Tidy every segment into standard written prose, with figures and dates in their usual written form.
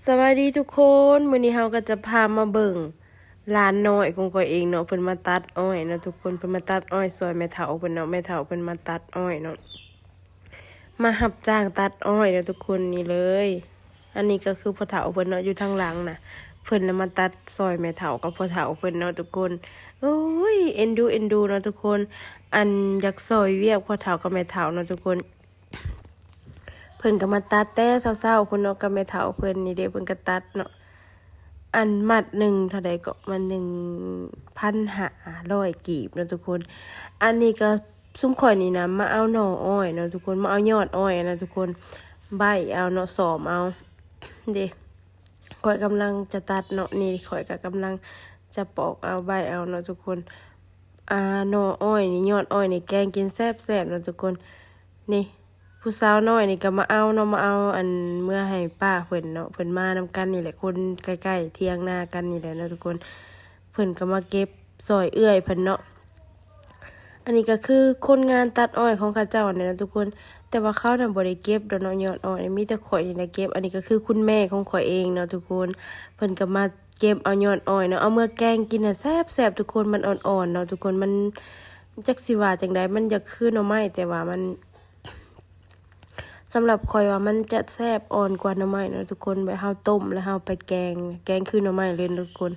สวัสดีทุกคนมื้อนี้เราก็จะพามาเบิ่งหลานน้อยของก้อยเองเนาะเพิ่นมาตัดอ้อยเนาะทุกคนเพิ่นมาตัดอ้อยซอยแม่เฒ่าเพิ่นเนาะแม่เฒ่าเพิ่นมาตัดอ้อยเนาะมารับจ้างตัดอ้อยเนาะทุกคนนี่เลยอันนี้ก็คือพ่อเฒ่าเพิ่นเนาะอยู่ทางหลังน่ะเพิ่นน่ะมาตัดซอยแม่เฒ่ากับพ่อเฒ่าเพิ่นเนาะทุกคนโอ้ยเอ็นดูเนาะทุกคนอันอยากซอยเวียกพ่อเฒ่ากับแม่เฒ่าเนาะทุกคนเพิ่นก็มาตัดแต่เช้าๆเพิ่นเนาะกับแม่เฒ่าเพิ่นนี่เด้เพิ่นก็ตัดเนาะ อันมัดหนึ่งเท่าใดก็มัน1,500กีบเนาะทุกคนอันนี้ก็ซุมข่อยนี่นะมาเอาหน่ออ้อยเนาะทุกคนมาเอายอดอ้อยนะทุกคนใบเอาเนาะสอมเอาเด้ข่อยกำลังจะตัดเนาะนี่ข่อยก็กำลังจะปอกเอาใบเอาเนาะทุกคนหน่ออ้อยนี่ยอดอ้อยนี่แกงกินแซ่บๆเนาะทุกคนนี่ผู้สาวน้อยนี่ก็มาเอาเนาะมาเอาอันเมื่อให้ป้าเพิ่นเนาะเพิ่นมานำกันนี่แหละคนใกล้ๆเที่ยงนากันนี่แหละเนาะทุกคนเพิ่นก็มาเก็บซอยเอื้อยเพิ่นเนาะอันนี้ก็คือคนงานตัดอ้อยของเขาเจ้าเนี่ยนะทุกคนแต่ว่าเขาน่ะบ่ได้เก็บดอกเนาะยอดอ้อยมีแต่ข่อยนี่แหละเก็บอันนี้ก็คือคุณแม่ของข่อยเองเนาะทุกคนเพิ่นก็มาเก็บเอายอดอ้อยเนาะเอาเมื่อแกงกินน่ะแซ่บๆทุกคนมันอ่อนๆเนาะทุกคนมันจักสิว่าจังไดมันอยากคือหน่อไม้แต่ว่ามันสำหรับข่อยว่ามันจะแซ่บอ่อนกว่าหน่อไม้เนาะทุกคนแบบเฮาต้มแล้วเฮาไปแกงคือหน่อไม้เลยทุกคน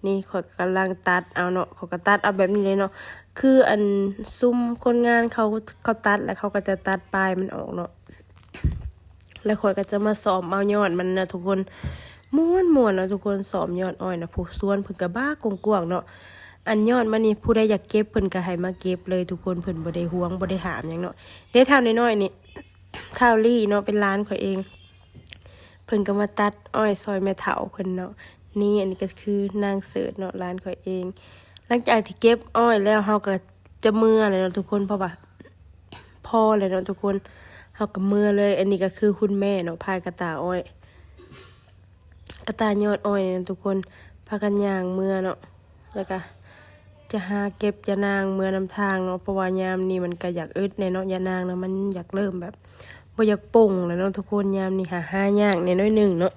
นี่ข่อยกำลังตัดเอาเนาะเขาก็ตัดเอาแบบนี้เลยเนาะคืออันซุ่มคนงานเขาตัดแล้วเขาก็จะตัดปลายมันออกเนาะแล้วข่อยก็จะมาซ้อมเอายอดมันนะทุกคนม่วนๆเนาะทุกคนซ้อมยอดอ้อยนะผู้สวนเพิ่นก็บ้ากว้างๆเนาะอันยอดมันนี่ผู้ใดอยากเก็บเพิ่นก็ให้มาเก็บเลยทุกคนเพิ่นบ่ได้หวงบ่ได้หามหยังเนาะเด้เท่าน้อยๆนี่ ข้าวลี่เนาะเป็นร้านข่อยเองเพิ่นก็มาตัดอ้อยซอยแม่เฒ่าเพิ่นเนาะนี่อันนี้ก็คือนางเสิร์ชเนาะร้านข่อยเองหลังจากที่เก็บอ้อยแล้วเฮาก็จะเมื่อเลยเนาะทุกคนเพราะว่าพอเลยเนาะทุกคนเฮาก็เมื่อเลยอันนี้ก็คือคุณแม่เนาะพายกระตาอ้อยกระตายอดอ้อยเนี่ยทุกคนพากันย่างเมื่อเนาะแล้วก็จะหาเก็บยานางเมื่อนำทางเนาะเพราะว่ายามนี้มันก็อยากอึดในเนาะยานางนะมันอยากเริ่มแบบบ่อยากป่งแล้วเนาะทุกคนยามนี้หายากในน้อยหนึ่งเนาะ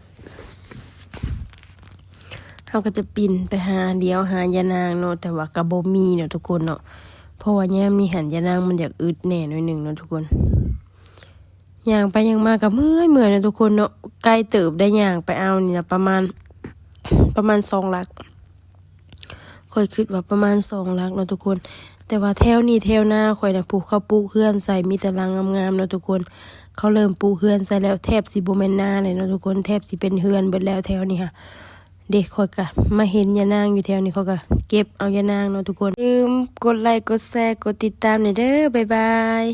เขาก็จะปิ่นไปหาเดียวหายานางเนาะแต่ว่าก็บ่มีเนาะทุกคนเนาะเพราะว่ายามนี้หันยานางมันอยากอึดแน่น้อยหนึ่งเนาะทุกคนย่างไปย่างมาก็เมื่อยเนาะทุกคนเนาะไกลเติบได้ย่างไปเอานี่นะประมาณ2 ลักค่อยคิดว่าประมาณ2 ลักเนาะทุกคนแต่ว่าแถวนี้แถวหน้าข่อยน่ะเขาปลูกเฮือนใส่มีแต่รังงามๆเนาะทุกคนเขาเริ่มปลูกเฮือนใส่แล้วแทบสิบ่แม่นนาเลยเนาะทุกคนแทบสิเป็นเฮือนเบิดแล้วแถวนี้ค่ะเด็กข่อยก็มาเห็นยานางอยู่แถวนี้เขาก็เก็บเอายานางเนาะทุกคนลืมกดไลค์กดแชร์กดติดตามหน่อยเด้อบ๊ายบาย